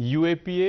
UAPA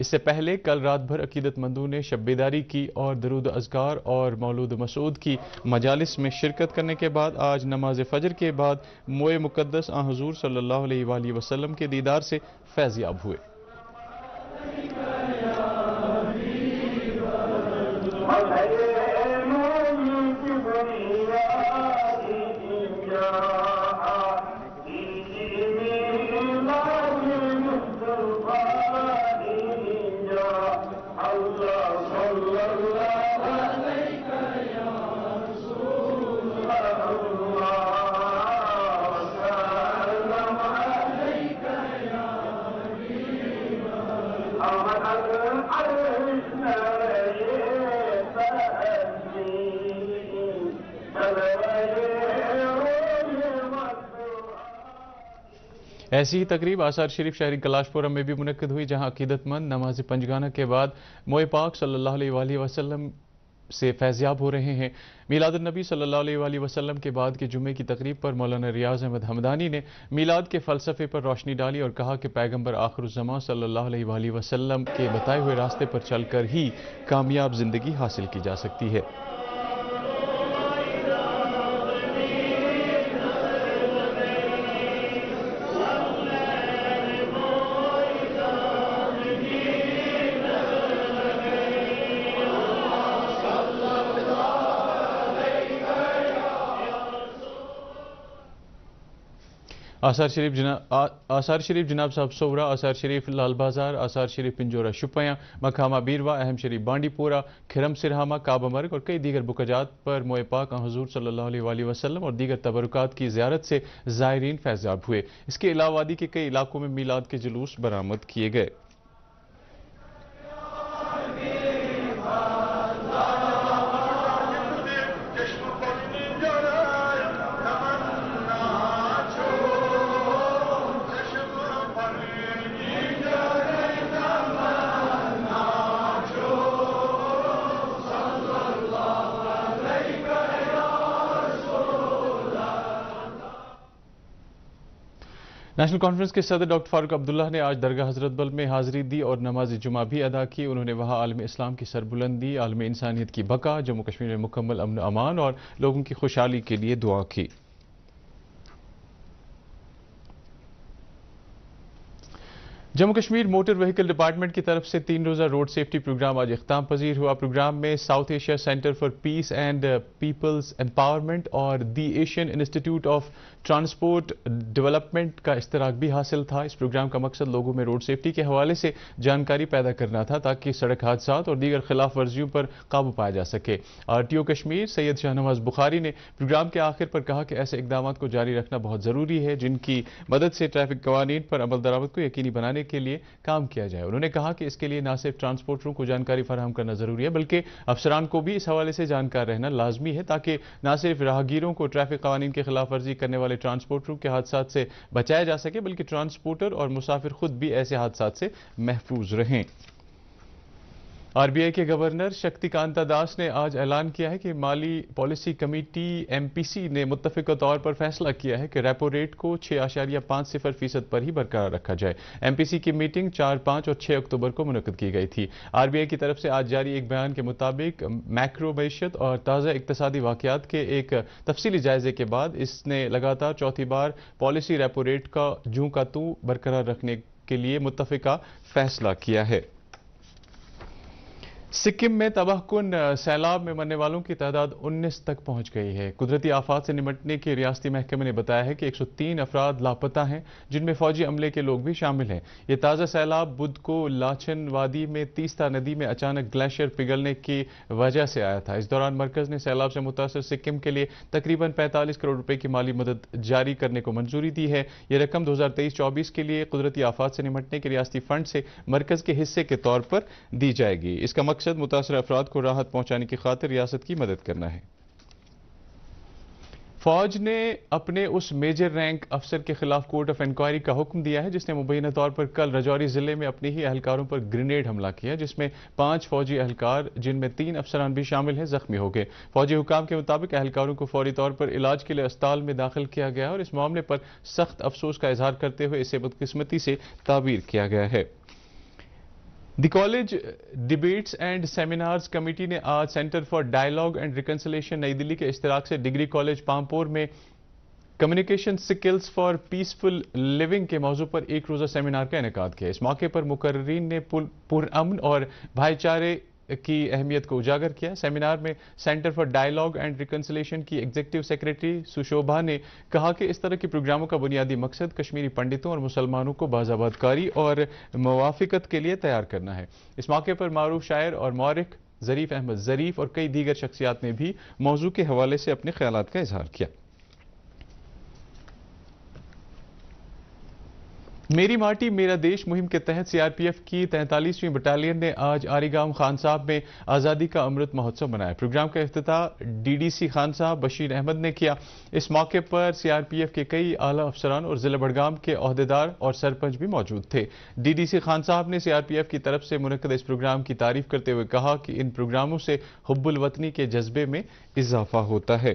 اس سے پہلے کل رات بھر عقیدت مندوں نے شب بیداری کی اور درود اذکار اور مولود مسعود کی مجالس میں شرکت کرنے کے بعد آج نماز فجر کے بعد موئے مقدس آن حضور صلی اللہ علیہ وآلہ وسلم کے دیدار سے فیض یاب ہوئے۔ ایسی ہی تقریب آثار شریف شہری کلاش پورم میں بھی منعقد ہوئی، جہاں عقیدت مند نماز پنجگانہ کے بعد موئے پاک صلی اللہ علیہ وآلہ وسلم سے فیضیاب ہو رہے ہیں۔ میلاد النبی صلی اللہ علیہ وآلہ وسلم کے بعد کے جمعے کی تقریب پر مولانا ریاض احمد حمدانی نے میلاد کے فلسفے پر روشنی ڈالی اور کہا کہ پیغمبر آخر الزمان صلی اللہ علیہ وآلہ وسلم کے بتائے ہوئے راستے پر چل کر ہی کامیاب زندگی حاصل کی جا سکتی ہے۔ آثار شریف جناب صاحب سورا، آثار شریف لال بازار، آثار شریف پنجورہ شپیاں، مکھامہ بیروا، اہم شریف بانڈی پورہ، کھرم سرہامہ، کعبہ مرگ اور کئی دیگر بقجات پر موئے پاک آن حضور صلی اللہ علیہ وآلہ وسلم اور دیگر تبرکات کی زیارت سے زائرین فیضیاب ہوئے۔ اس کے علاوہ وادی کے کئی علاقوں میں میلاد کے جلوس برآمد کیے گئے۔ نیشنل کانفرنس کے صدر ڈاکٹر فاروق عبداللہ نے آج درگاہ حضرت بل میں حاضری دی اور نماز جمعہ بھی ادا کی۔ انہوں نے وہاں عالم اسلام کی سربلندی، عالم انسانیت کی بقا، جموں کشمیر میں مکمل امن و امان اور لوگوں کی خوشحالی کے لیے دعا کی۔ Jammu Kashmir motor vehicle department کی طرف سے 3 روزہ روڈ سیفٹی پروگرام آج اختتام پذیر ہوا۔ پروگرام میں South Asia centre for peace and people's empowerment اور the Asian institute of transport development کا اشتراک بھی حاصل تھا۔ اس پروگرام کا مقصد لوگوں میں روڈ سیفٹی کے حوالے سے جانکاری پیدا کرنا تھا تاکہ سڑک حادثات اور دیگر خلاف ورزیوں پر قابو پایا جا سکے۔ RTO کشمیر سید شاہ نواز بخاری نے پروگرام کے آخر پر کہا کہ ایسے اقدامات کو جاری رکھنا بہت ضروری ہے جن کی مدد سے ٹریفک قوانین پر عمل درآمد کو یقینی بنانے کے لیے کام کیا جائے۔ انہوں نے کہا کہ اس کے لیے نہ صرف ٹرانسپورٹروں کو جانکاری فراہم کرنا ضروری ہے بلکہ افسران کو بھی اس حوالے سے جانکار رہنا لازمی ہے تاکہ نہ صرف راہگیروں کو ٹریفک قوانین کی خلاف ورزی کرنے والے ٹرانسپورٹروں کے حادثات سے بچایا جا سکے بلکہ ٹرانسپورٹر اور مسافر خود بھی ایسے حادثات سے محفوظ رہیں۔ RBI کے گورنر شکتی کانتا داس نے آج اعلان کیا ہے کہ مالی پالیسی کمیٹی MPC نے متفقہ طور پر فیصلہ کیا ہے کہ ریپو ریٹ کو 6.50% پر ہی برقرار رکھا جائے۔ MPC کی میٹنگ 4، 5 اور 6 اکتوبر کو منعقد کی گئی تھی۔ RBI کی طرف سے آج جاری ایک بیان کے مطابق میکرو معیشت اور تازہ اقتصادی واقعات کے ایک تفصیلی جائزے کے بعد اس نے لگاتار چوتھی بار پالیسی ریپو ریٹ کا جوں کا توں برقرار رکھنے کے لیے متفقہ فیصلہ کیا ہے۔ سکم میں تباہ کن سیلاب میں مرنے والوں کی تعداد 19 تک پہنچ گئی ہے۔ قدرتی آفات سے نمٹنے کے ریاستی محکمے نے بتایا ہے کہ 103 افراد لاپتہ ہیں جن میں فوجی عملے کے لوگ بھی شامل ہیں۔ یہ تازہ سیلاب بدھ کو لاچن وادی میں تیستا ندی میں اچانک گلیشیئر پگھلنے کی وجہ سے آیا تھا۔ اس دوران مرکز نے سیلاب سے متاثر سکم کے لیے تقریباً 45 کروڑ روپے کی مالی مدد جاری کرنے کو منظوری دی ہے۔ یہ رقم 2023-24 کے لیے قدرتی آفات سے نمٹنے کے ریاستی فنڈ سے مرکز کے حصے کے طور پر دی جائے گی۔ اس کا مقصد متاثرہ افراد کو راحت پہنچانے کی خاطر ریاست کی مدد کرنا ہے۔ فوج نے اپنے اس میجر رینک افسر کے خلاف کورٹ آف انکوائری کا حکم دیا ہے جس نے مبینہ طور پر کل رجوری ضلع میں اپنے ہی اہلکاروں پر گرینیڈ حملہ کیا جس میں 5 فوجی اہلکار جن میں 3 افسران بھی شامل ہیں زخمی ہو گئے۔ فوجی حکام کے مطابق اہلکاروں کو فوری طور پر علاج کے لیے اسپتال میں داخل کیا گیا اور اس معاملے پر سخت افسوس کا اظہار کرتے ہوئے اسے بدقسمتی سے تعبیر کیا گیا ہے۔ The college debates and seminars committee نے آج centre for dialogue and reconciliation Nai Delhi کے اشتراک سے ڈگری کالج پامپور میں communication skills for peaceful living کے موضوع پر ایک روزہ سیمینار کا انعقاد کیا. اس موقع پر مقررین نے پرامن اور بھائی چارے کی اہمیت کو اجاگر کیا. سیمینار میں centre for dialogue and reconciliation کی ایگزیکٹو سیکرٹری سشوبھا نے کہا کہ اس طرح کے پروگراموں کا بنیادی مقصد کشمیری پنڈتوں اور مسلمانوں کو باضابطہ کاری اور موافقت کے لیے تیار کرنا ہے. اس موقع پر معروف شاعر اور مورخ ظریف احمد ظریف اور کئی دیگر شخصیات نے بھی موضوع کے حوالے سے اپنے خیالات کا اظہار کیا. میری ماٹی میرا دیش مہم کے تحت سی آر پی ایف کی 43ویں بٹالین نے آج آری گام خان صاحب میں آزادی کا امرت مہوتسو منایا. پروگرام کا افتتاح ڈی ڈی سی خان صاحب بشیر احمد نے کیا. اس موقع پر سی آر پی ایف کے کئی اعلی افسران اور ضلع بڑگام کے عہدیدار اور سرپنچ بھی موجود تھے. ڈی ڈی سی خان صاحب نے سی آر پی ایف کی طرف سے منعقد اس پروگرام کی تعریف کرتے ہوئے کہا کہ ان پروگراموں سے حب الوطنی کے جذبے میں اضافہ ہوتا ہے.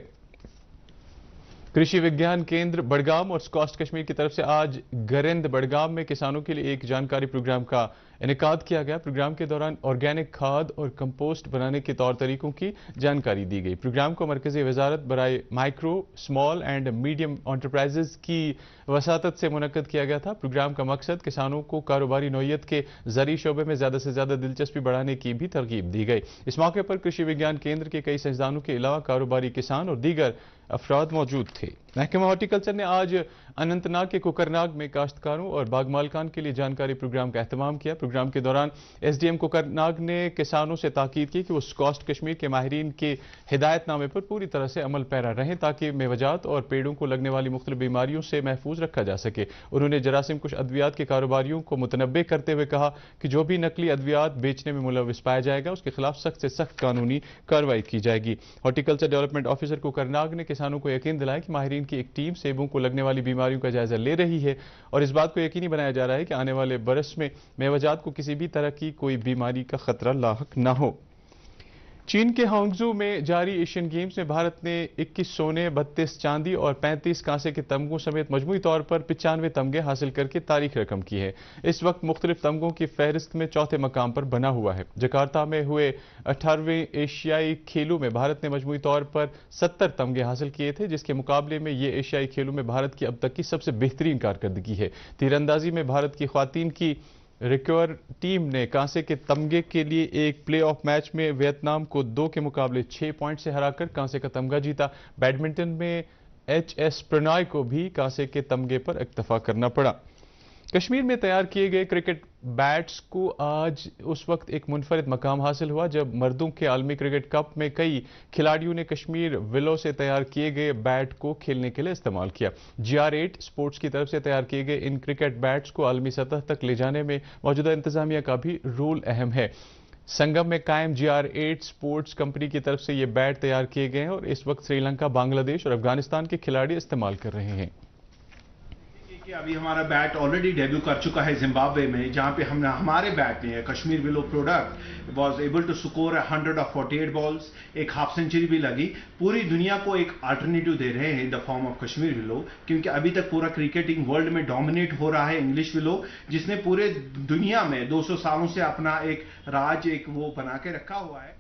کرشی وگیان کیندر بڑگام اور سکاسٹ کشمیر کی طرف سے آج گرند بڑگام میں کسانوں کے لیے ایک جانکاری پروگرام کا انعقاد کیا گیا. پروگرام کے دوران آرگینک کھاد اور کمپوسٹ بنانے کے طور طریقوں کی جانکاری دی گئی. پروگرام کو مرکزی وزارت برائے micro small and medium enterprises کی وساطت سے منعقد کیا گیا تھا. پروگرام کا مقصد کسانوں کو کاروباری نوعیت کے زرعی شعبے میں زیادہ سے زیادہ دلچسپی بڑھانے کی بھی ترغیب دی گئی. اس موقع پر کرشی وگیان کیندر کے کئی سائنسدانوں کے علاوہ کاروباری کسان اور دیگر افراد موجود تھے. محکمہ ہارٹی کلچر نے آج اننت ناگ کے کوکرناگ میں کاشتکاروں اور باغ مالکان کے لیے جانکاری پروگرام کا اہتمام کیا. پروگرام کے دوران ایس ڈی ایم کوکرناگ نے کسانوں سے تاکید کی کہ وہ سکاسٹ کشمیر کے ماہرین کے ہدایت نامے پر پوری طرح سے عمل پیرا رہیں تاکہ میوجات اور پیڑوں کو لگنے والی مختلف بیماریوں سے محفوظ رکھا جا سکے. انہوں نے جراثیم کش ادویات کے کاروباریوں کو متنبہ کرتے ہوئے کہا کہ جو بھی نقلی ادویات بیچنے میں ملوث پایا جائے گا اس کے خلاف سخت سے سخت قانونی کارروائی کی جائے گی. ہارٹیکلچر ڈیولپمنٹ آفیسر کوکرناگ نے کسانوں کو یقین دلایا کہ ماہرین کی ایک ٹیم سیبوں کو لگنے والی بیماریوں کا جائزہ لے رہی ہے اور اس بات کو یقینی بنایا جا رہا ہے کہ آنے والے برس میں میوجات کو کسی بھی طرح کی کوئی بیماری کا خطرہ لاحق نہ ہو. چین کے ہانگزو میں جاری ایشین گیمز میں بھارت نے 21 سونے 32 چاندی اور 35 کانسے کے تمغوں سمیت مجموعی طور پر 95 تمغے حاصل کر کے تاریخ رقم کی ہے. اس وقت مختلف تمغوں کی فہرست میں چوتھے مقام پر بنا ہوا ہے. جکارتا میں ہوئے 18ویں ایشیائی کھیلوں میں بھارت نے مجموعی طور پر 70 تمغے حاصل کیے تھے جس کے مقابلے میں یہ ایشیائی کھیلوں میں بھارت کی اب تک کی سب سے بہترین کارکردگی ہے. تیر اندازی میں بھارت کی خواتین کی ریکور ٹیم نے کانسے کے تمغے کے لیے ایک پلے آف میچ میں ویتنام کو 2 کے مقابلے 6 پوائنٹ سے ہرا کر کانسے کا تمغہ جیتا. بیڈمنٹن میں ایچ ایس پرنائے کو بھی کانسے کے تمغے پر اکتفا کرنا پڑا. کشمیر میں تیار کیے گئے کرکٹ بیٹس کو آج اس وقت ایک منفرد مقام حاصل ہوا جب مردوں کے عالمی کرکٹ کپ میں کئی کھلاڑیوں نے کشمیر ولو سے تیار کیے گئے بیٹ کو کھیلنے کے لیے استعمال کیا. GR8 سپورٹس کی طرف سے تیار کیے گئے ان کرکٹ بیٹس کو عالمی سطح تک لے جانے میں موجودہ انتظامیہ کا بھی رول اہم ہے. سنگم میں قائم GR8 سپورٹس کمپنی کی طرف سے یہ بیٹ تیار کیے گئے ہیں اور اس وقت سری لنکا، بنگلہ دیش اور افغانستان کے کھلاڑی استعمال کر رہے ہیں. ابھی ہمارا بیٹ آلریڈی ڈیبیو کر چکا ہے زمبابوے میں جہاں پہ ہمارے بیٹ نے Kashmir willow product was able to score 148 balls, ایک ہاف سینچری بھی لگی. پوری دنیا کو ایک الٹرنیٹو دے رہے ہیں ان دا فارم آف کشمیر ولو کیونکہ ابھی تک پورا کرکٹنگ ورلڈ میں ڈومینیٹ ہو رہا ہے انگلش ولو جس نے پورے دنیا میں 200 سالوں سے اپنا ایک راج ایک وہ بنا کے رکھا ہوا ہے.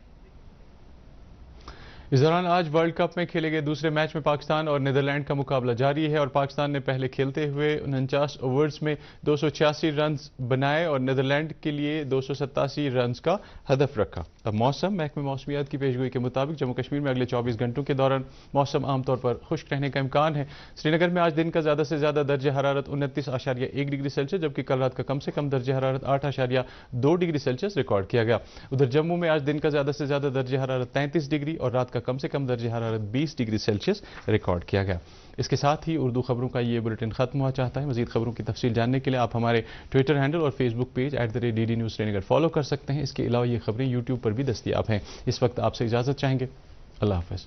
اس دوران آج ورلڈ کپ میں کھیلے گئے دوسرے میچ میں پاکستان اور نیدرلینڈ کا مقابلہ جاری ہے اور پاکستان نے پہلے کھیلتے ہوئے 49 اوورز میں 286 رنز بنائے اور نیدرلینڈ کے لیے 287 رنز کا ہدف رکھا. اب موسم. محکمہ موسمیات کی پیشگوئی کے مطابق جموں کشمیر میں اگلے 24 گھنٹوں کے دوران موسم عام طور پر خشک رہنے کا امکان ہے. سری نگر میں آج دن کا زیادہ سے زیادہ درجہ حرارت 29.1 ڈگری سیلسیس جبکہ کل رات کا کم سے کم درجہ حرارت 8.2 ڈگری سیلسیس ریکارڈ کیا گیا. ادھر جموں میں آج دن کا زیادہ سے زیادہ درجہ حرارت 33 ڈگری اور رات کا کم سے کم درجہ حرارت 20 ڈگری سیلسیس ریکارڈ کیا گیا. اس کے ساتھ ہی اردو خبروں کا یہ بلیٹن ختم ہوا چاہتا ہے. مزید خبروں کی تفصیل جاننے کے لیے آپ ہمارے ٹویٹر ہینڈل اور فیس بک پیج @DD News سری نگر فالو کر سکتے ہیں. اس کے علاوہ یہ خبریں یوٹیوب پر بھی دستیاب ہیں. اس وقت آپ سے اجازت چاہیں گے. اللہ حافظ.